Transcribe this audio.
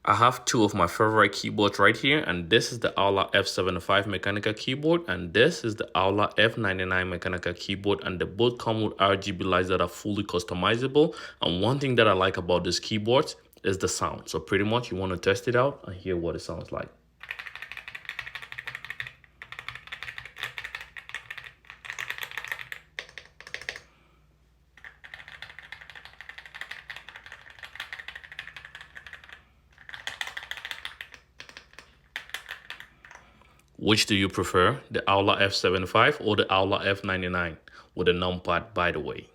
I have two of my favorite keyboards right here, and this is the Aula F75 mechanical keyboard, and this is the Aula F99 mechanical keyboard, and they both come with RGB lights that are fully customizable. And one thing that I like about this keyboard is the sound. So pretty much you want to test it out and hear what it sounds like. Which do you prefer, the Aula F75 or the Aula F99 with a numpad, by the way?